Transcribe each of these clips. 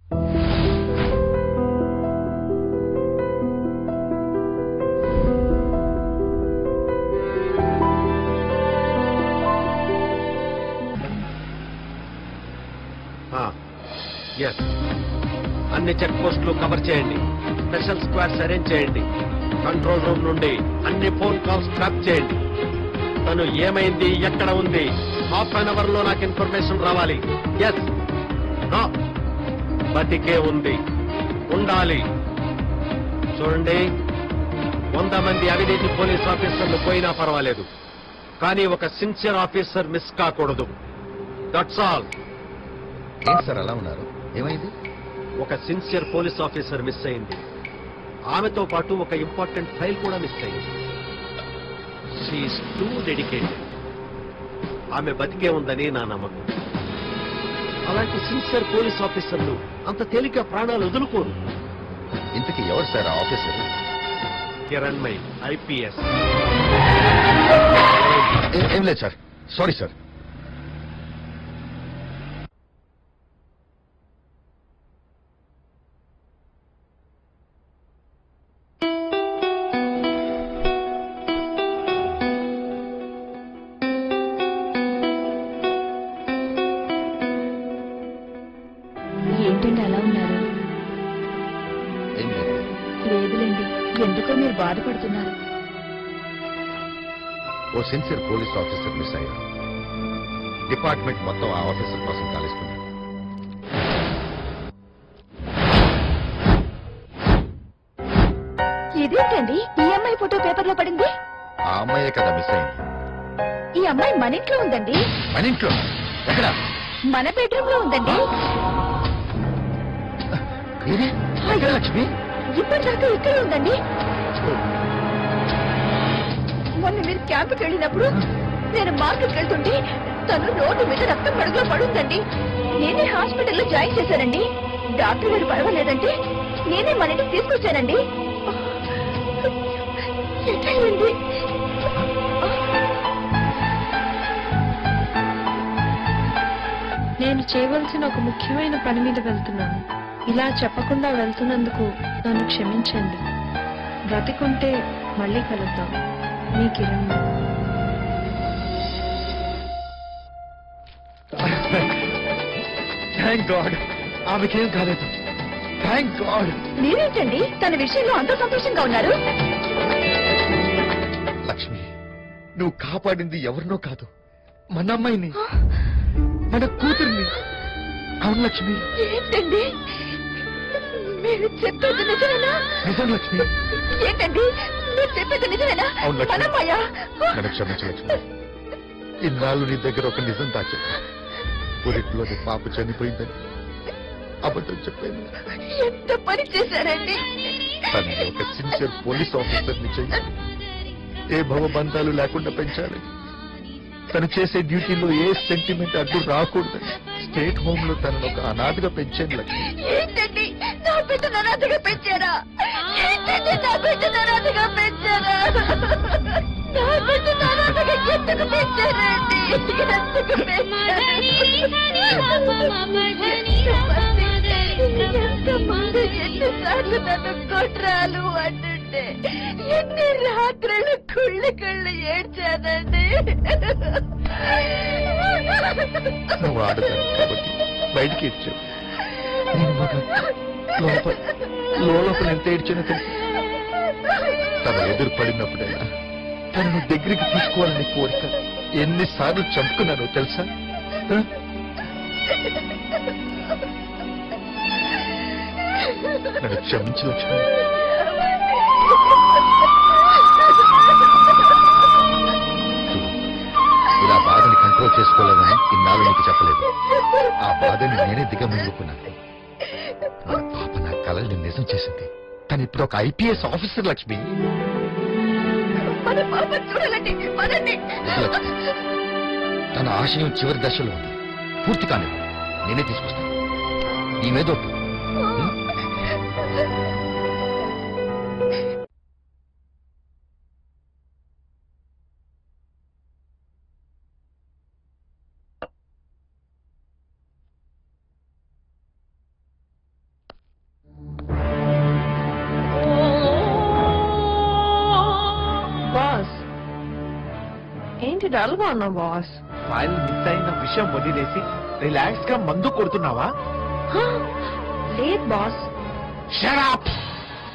Yes, అన్ని check పోస్టులు cover చేయండి, స్పెషల్ స్క్వాడ్స్ అరేంజ్ చేయండి, కంట్రోల్ రూమ్ నుండి అన్ని ఫోన్ కాల్స్ ట్రాప్ చేయండి. తను ఏమైంది, ఎక్కడ ఉంది, ½ లో నాకు ఇన్ఫర్మేషన్ రావాలి. ఎస్, బతికే ఉంది, ఉండాలి. చూడండి, 100 మంది అవినీతి పోలీస్ ఆఫీసర్లు పోయినా పర్వాలేదు, కానీ ఒక సిన్సియర్ ఆఫీసర్ మిస్ కాకూడదు. That's all. ఏంటి సార్ అలా ఉన్నారు, ఏమైంది? ఒక సిన్సియర్ పోలీస్ ఆఫీసర్ మిస్ అయింది. ఆమెతో పాటు ఒక ఇంపార్టెంట్ ఫైల్ కూడా మిస్ అయింది. She's too dedicated. ఆమె బతికే ఉందని నా నమ్మకం. అలాంటి సిన్సియర్ పోలీస్ ఆఫీసర్లు అంత తేలిక ప్రాణాలు వదులుకోరు. ఇంతకీ ఎవరు సార్ ఆ ఆఫీసర్? కిరణ్మయ్, ఐపీఎస్. ఏం లేదు సార్, సారీ సార్. ఏంటండి అలా ఉన్నారు? ఏం లేదు. లేదులేండి, ఎందుకో మీరు బాధపడుతున్నారు. ఓ సిన్సియర్ పోలీస్ ఆఫీసర్ మిస్ అయ్యారు. డిపార్ట్మెంట్ మొత్తం ఆ ఆఫీసర్ కోసం కాలిస్తుంది. ఇదేంటండి ఈ అమ్మాయి ఫోటో పేపర్ లో పడింది? ఆ అమ్మాయే కదా మిస్ అయింది. ఈ అమ్మాయి మన ఇంట్లో ఉందండి. మన ఇంట్లో? ఎక్కడ? మన బెడ్రూమ్ లో ఉందండి. ఎక్కడ లక్ష్మి? ఇప్పటిదాకా ఇక్కడ ఉందండి. మొన్న మీరు క్యాంపుకి వెళ్ళినప్పుడు నేను మార్కెట్కి వెళ్తుంటే తను రోడ్డు మీద రక్తం మడుగులో పడుందండి. నేనే హాస్పిటల్లో జాయిన్ చేశానండి. డాక్టర్ గారు పర్వాలేదంటే నేనే మన ఇంటికి తీసుకొచ్చానండి. ఎట్లండి? నేను చేయవలసిన ఒక ముఖ్యమైన పని మీద వెళ్తున్నాను. ఇలా చెప్పకుండా వెళ్తున్నందుకు నన్ను క్షమించండి. బ్రతికుంటే మళ్ళీ కలుద్దాం. మీ కిరణ్. థ్యాంక్ గాడ్, ఆమెకేం కాలేదు. Thank God. మీరేంటండి తన విషయంలో అంత సంతోషంగా ఉన్నారు? లక్ష్మి, నువ్వు కాపాడింది ఎవరినో కాదు, మన అమ్మాయిని, మన కూతుర్ని. అవును లక్ష్మి. ఏంటండి మీరు చెప్పేది నిజమేనా? నిజం లక్ష్మి. ఏంటండి మీరు చెప్పేది నిజమేనా? అవును లక్ష్మి. మనమయ్యా, నన్ను క్షమించు లక్ష్మి. ఇన్నాళ్ళు నీ దగ్గర ఒక నిజం దాచా. ఊరిట్లోని పాప చనిపోయిందని అబద్ధం చెప్పాను. ఎంత పని చేశారండి? తను ఒక సిన్సియర్ పోలీస్ ఆఫీసర్ని చెయ్యి, ఏ భవబంధాలు లేకుండా పెంచాలి. తను చేసే డ్యూటీలో ఏ సెంటిమెంట్ అడ్డు రాకూడదని స్టేట్ హోమ్ లో తనను ఒక అనాథగా పెంచాను లక్ష్మి. ఏంటండి నా బిడ్డను అనాథగా పెంచారా? ఏంటండి నా బిడ్డను అనాథగా పెంచారా? నా బిడ్డను అనాథగా ఎందుకు పెంచారండి? ఎందుకు పెంచారు? ఎంతమంది ఎన్నిసార్లు నన్ను కొట్రాలు అంటుంటే ఎన్ని రాత్రులు కుళ్ళి కుళ్ళి ఏడ్చానండి. నువ్వు ఆడతాను కాబట్టి బయటికి ఇచ్చావు. లోపల ఎంత ఏడ్చానో తెలుసు. తన ఎదురు పడినప్పుడైనా తనను దగ్గరికి తీసుకోవాలని కోరిక ఎన్నిసార్లు చంపుకున్నానో తెలుసా? నన్ను క్షమించు లక్ష్మి. ఇలా బాధని కంట్రోల్ చేసుకోలేదని ఇన్నాళ్ళు నీకు చెప్పలేదు. ఆ బాధని నేనే దిగమింగుకున్నాను. మన పాప నా కలల్ని నిజం చేసింది. తను ఇప్పుడు ఒక ఐపీఎస్ ఆఫీసర్ లక్ష్మి. మన పాప చూడాలండి, పదండి. తన ఆశయం చివరి దశలో ఉంది. పూర్తి కాలేదు. నేనే తీసుకొస్తాను. నీ మీద ఒట్టు. ఏంటి డల్గా ఉన్నావు బాస్? ఫైల్ మిస్ అయిన విషయం వదిలేసి రిలాక్స్ గా మందు కొడుతున్నావా? లేదు బాస్. షరాప్!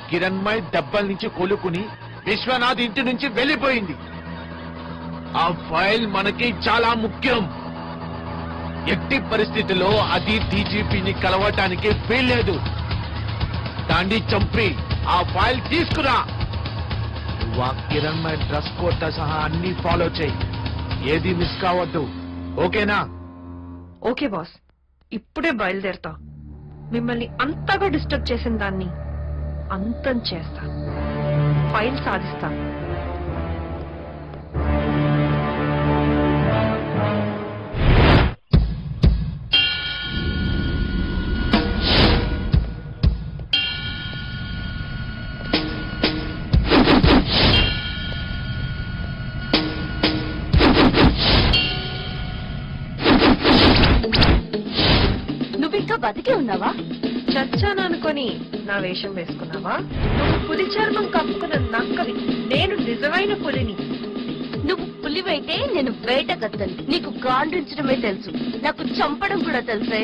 కిరణ్మయ్ దెబ్బల నుంచి కోలుకుని విశ్వనాథ్ ఇంటి నుంచి వెళ్ళిపోయింది. ఆ ఫైల్ మనకి చాలా ముఖ్యం. ఎట్టి పరిస్థితిలో అది డీజీపీని కలవటానికి వీల్లేదు. దాన్ని చంపి ఆ ఫైల్ తీసుకురా. నువ్వు ఆ కిరణ్మయ్ డ్రెస్ కోడ్తో సహా అన్ని ఫాలో చేయి. ఏది మిస్ కావద్దు. ఓకేనా? ఓకే బాస్, ఇప్పుడే బయలుదేరుతా. మిమ్మల్ని అంతగా డిస్టర్బ్ చేసిన దాన్ని అంతం చేస్తా. ఫైల్ సాధిస్తా. నువ్వింకా బతికే ఉన్నావా? చచ్చాను అనుకొని నా వేషం వేసుకున్నావా? పులి చర్మం కప్పుకున్న నక్కవి. నేను నిజమైన పులిని. నువ్వు పులివైతే నేను వేటగత్తని. నీకు గాండ్రించడమే తెలుసు, నాకు చంపడం కూడా తెలుసే.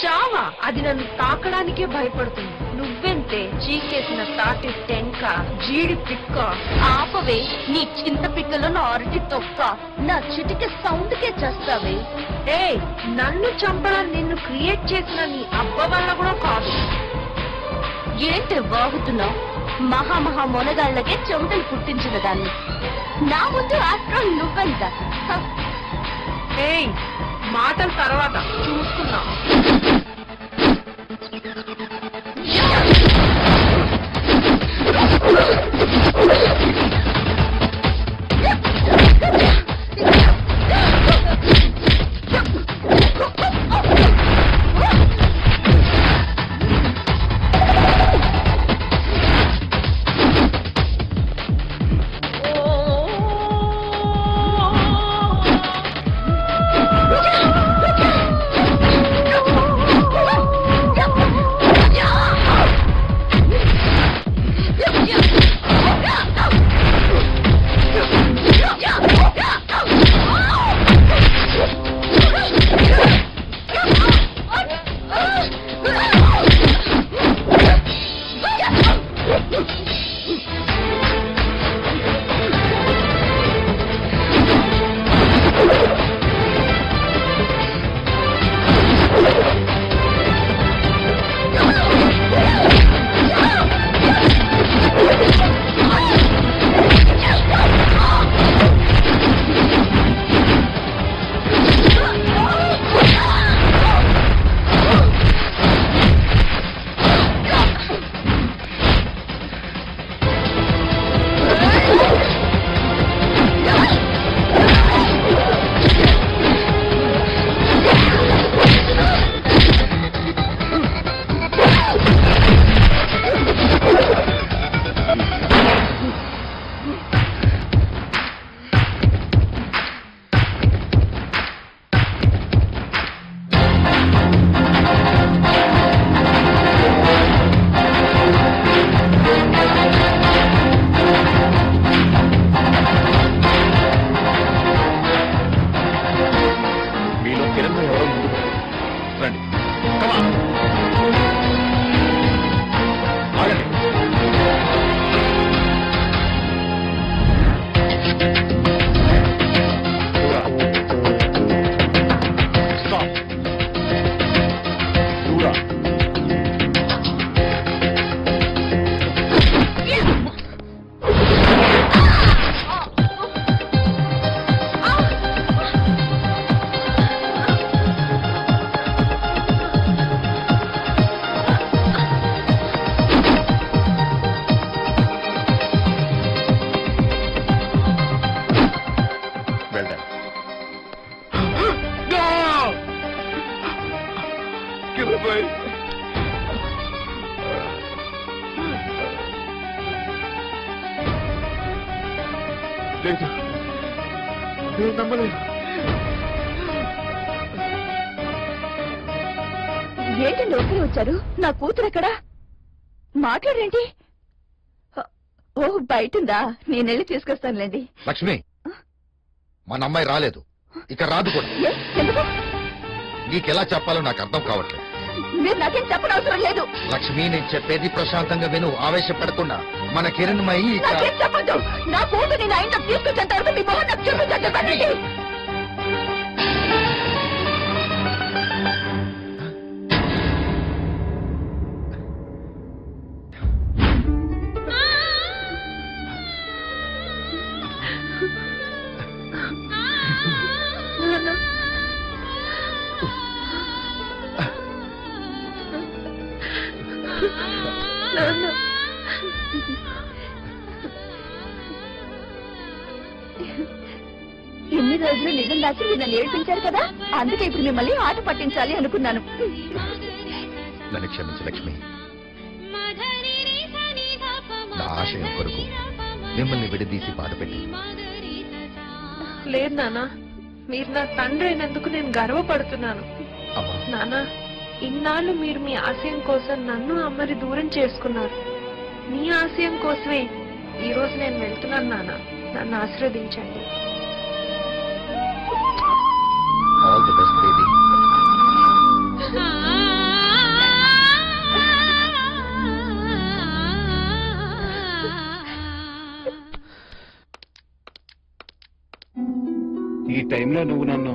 చావా? అది నన్ను తాకడానికే భయపడుతుంది. నువ్వెంతే? చీకేసిన తాటి టెంక, జీడి పిక్క. ఆపవే నీ చింత పిక్కలో నా అరటి తొక్క. నా చిటికి సౌండ్ కే చేస్తావే. ఏయ్, నన్ను చంపడం నిన్ను క్రియేట్ చేసిన నీ అబ్బ వల్ల కూడా కాదు. ఏంటి వాగుతున్నావు? మహా మొనగాళ్ళకే చెమటలు పుట్టించిన దాన్ని. నా ముందు ఆఫ్టర్ నువ్వెంత? ఏయ్, మాటల తర్వాత చూసుకున్నా. లేదు, నేను నమ్మలేదు. ఏంటి లోపలి వచ్చారు? నా కూతురు ఎక్కడా? మాట్లాడేంటి? ఓ బయటుందా, నేనెళ్ళి తీసుకొస్తానులేండి. లక్ష్మి, మన అమ్మాయి రాలేదు, ఇక రాదు కూడా. ఎందుకు? నీకెలా చెప్పాలో నాకు అర్థం కావట్లేదు. మీరు నాకేం చెప్పనవసరం లేదు. లక్ష్మి, నేను చెప్పేది ప్రశాంతంగా విను, ఆవేశపడకుండా. మన కిరణ్మయి నాకేం చెప్పద్దు. నా కూతురు నేను ఆయన తీసుకొచ్చేంత వరకు మీ మొహం నాకు చూపించండి. ఎన్ని రోజులు నిజం దాచి మీరు నన్ను ఏడిపించారు కదా, అందుకే ఇప్పుడు మిమ్మల్ని ఆట పట్టించాలి అనుకున్నాను. నన్ను క్షమించు లక్ష్మి. నా ఆశయం కొరకు మిమ్మల్ని విడదీసి బాధపెట్టి. లేదు నాన్న, మీరు నా తండ్రి అయినందుకు నేను గర్వపడుతున్నాను. నాన్న, ఇన్నాళ్ళు మీరు మీ ఆశయం కోసం నన్ను అమ్మని దూరం చేసుకున్నారు. మీ ఆశయం కోసమే ఈ రోజు నేను వెళ్తున్నాను. నాన్న, నన్ను ఆశీర్వదించండి. All the best baby. ఈ టైంలో నువ్వు నన్ను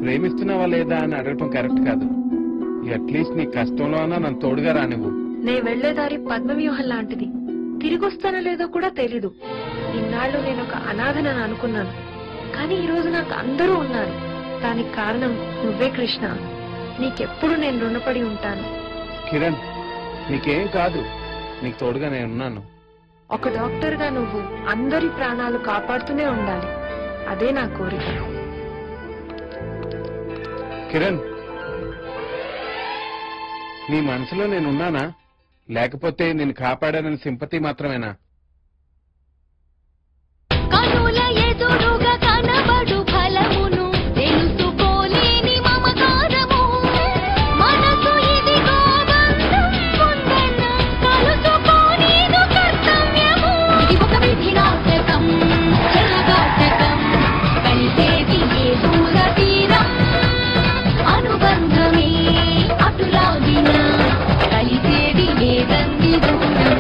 ప్రేమిస్తున్నావా లేదా అని అడగటం కరెక్ట్ కాదు. అట్లీస్ట్ నీ కష్టంలో అన్నా నన్ను తోడుగా రానివ్వు. నే వెళ్లేదారి పద్మవ్యూహం లాంటిది. తిరిగొస్తానో లేదో కూడా తెలీదు. ఇన్నాళ్ళు నేను ఒక అనాథనని అనుకున్నాను, కానీ ఈ రోజు నాకు అందరూ ఉన్నారు. దానికి కారణం నువ్వే కృష్ణ. నీకెప్పుడు నేను రుణపడి ఉంటాను. కిరణ్, నీకేం కాదు, నీకు తోడుగా నేనున్నాను. ఒక డాక్టర్ గా నువ్వు అందరి ప్రాణాలు కాపాడుతూనే ఉండాలి. అదే నా కోరిక. కిరణ్, నీ మనసులో నేనున్నానా, లేకపోతే నేను కాపాడానని సింపతి మాత్రమేనా? కనుల ఎదురుగా కనబడు ఫలమును తెలుసుకోలేని మమకారము, మనసు ఇదిగో బంధం ఉందన్న కలుసుకోనేదు కర్తవ్యము. ఇది ఒక విధినాటకం, చెలగాటకం, కలిసేది ఏ దూర తీరం, అనుబంధమే అటులాగిన కలిసేది లేదంది దూరం.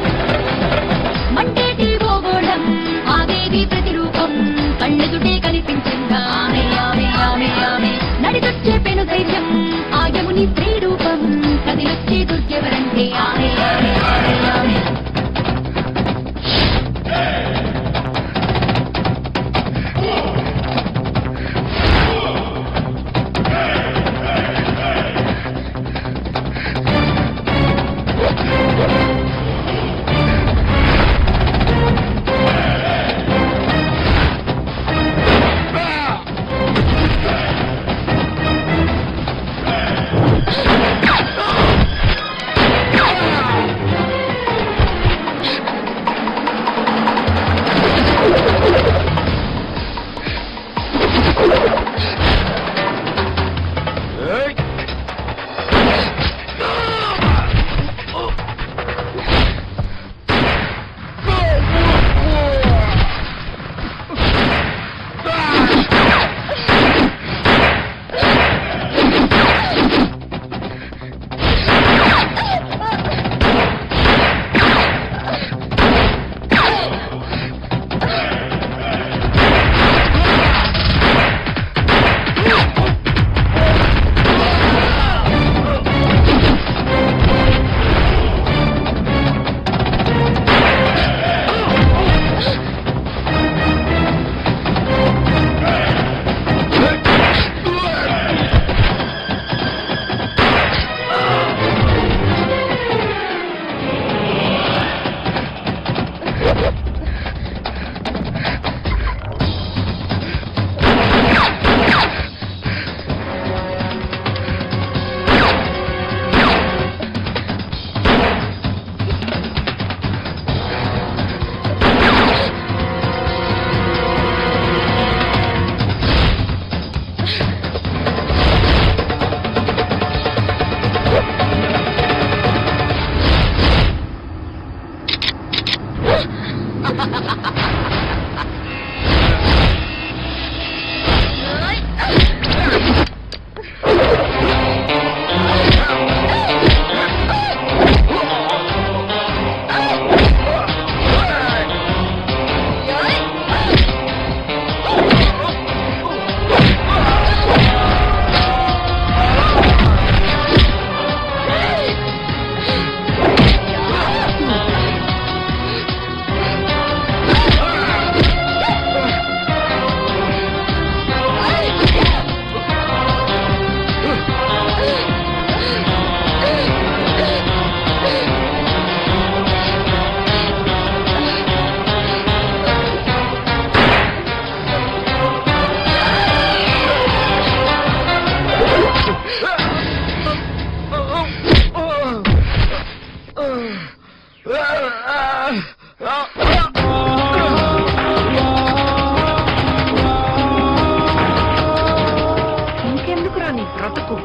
ఇంకెందుకురా నీ బ్రతుకు?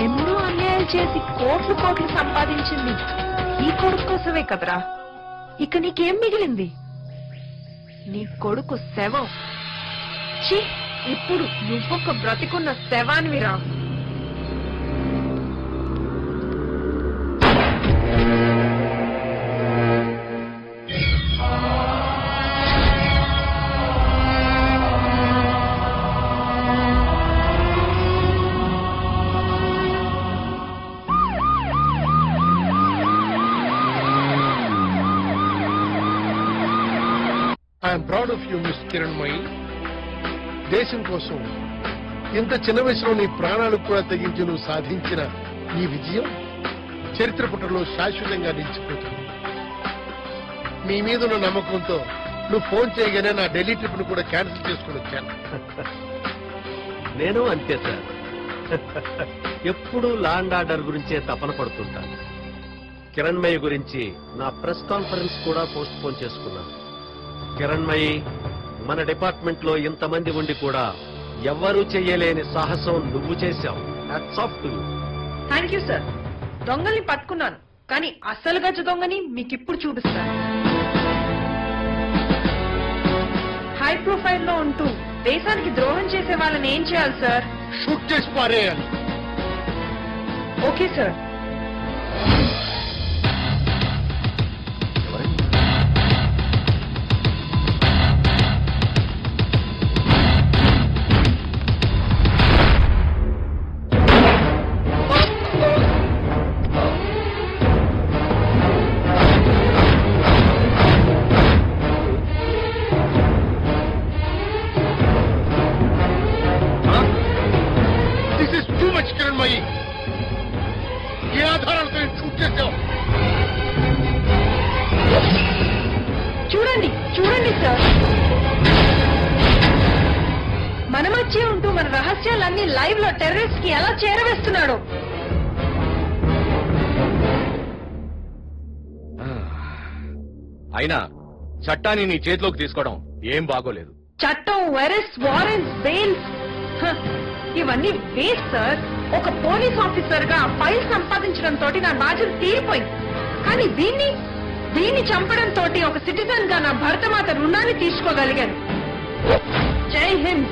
ఎన్నో అన్యాయాలు చేసి కోట్లు కోట్లు సంపాదించింది ఈ కొడుకు కోసమే కదరా. ఇక నీకేం మిగిలింది? నీ కొడుకు శవం. ఛీ, ఇప్పుడు నువ్వొక బ్రతికున్న శవాన్విరా. I'm proud of you miss Kiranmayi. దేశం కోసం ఇంత చిన్న వయసులో నీ ప్రాణాలకు కూడా తెగించి నువ్వు సాధించిన ఈ విజయం చరిత్ర పుటలో శాశ్వతంగా నిలిచిపోతుంది. నీ మీద ఉన్న నమ్మకంతో నువ్వు ఫోన్ చేయగానే నా ఢిల్లీ ట్రిప్ ను కూడా క్యాన్సిల్ చేసుకుని వచ్చాను. నేను అంతే సార్. ఎప్పుడూ లా అండ్ ఆర్డర్ గురించే తపన పడుతుంటాను. కిరణ్మయి గురించి నా ప్రెస్ కాన్ఫరెన్స్ కూడా పోస్ట్ పోన్ చేసుకున్నాను. కిరణ్మయి, మన డిపార్ట్మెంట్ లో ఇంతమంది ఉండి కూడా ఎవ్వరూ చెయ్యలేని సాహసం నువ్వు చేశావు. Hats off to you. Thank you sir. దొంగల్ని పట్టుకున్నాను, కానీ అసలు గజ దొంగని మీకిప్పుడు చూపిస్తాను. హై ప్రొఫైల్ లో ఉంటూ దేశానికి ద్రోహం చేసే వాళ్ళని ఏం చేయాలి సార్? షూట్ చేసి పారేయాలి. Okay sir. This is too much Kiranmayi. ఏ ఆధారాలతో షూట్ చేసావు? చూడండి చూడండి సార్, మన మధ్య ఉంటూ మన రహస్యాలన్నీ లైవ్ లో టెర్రరిస్ట్ కి ఎలా చేరవేస్తున్నాడు. అయినా చట్టాన్ని నీ చేతిలోకి తీసుకోవడం ఏం బాగోలేదు. చట్టం, అరెస్ట్ వారెంట్స్, బెయిల్స్ ఇవన్నీ వేస్ట్ సార్. ఒక పోలీస్ ఆఫీసర్ గా ఫైల్ సంపాదించడం తోటి నా బాధ్యత తీరిపోయింది. కానీ దీన్ని చంపడం తోటి ఒక సిటిజన్ గా నా భరతమాత రుణాన్ని తీసుకోగలిగాను. జై హింద్.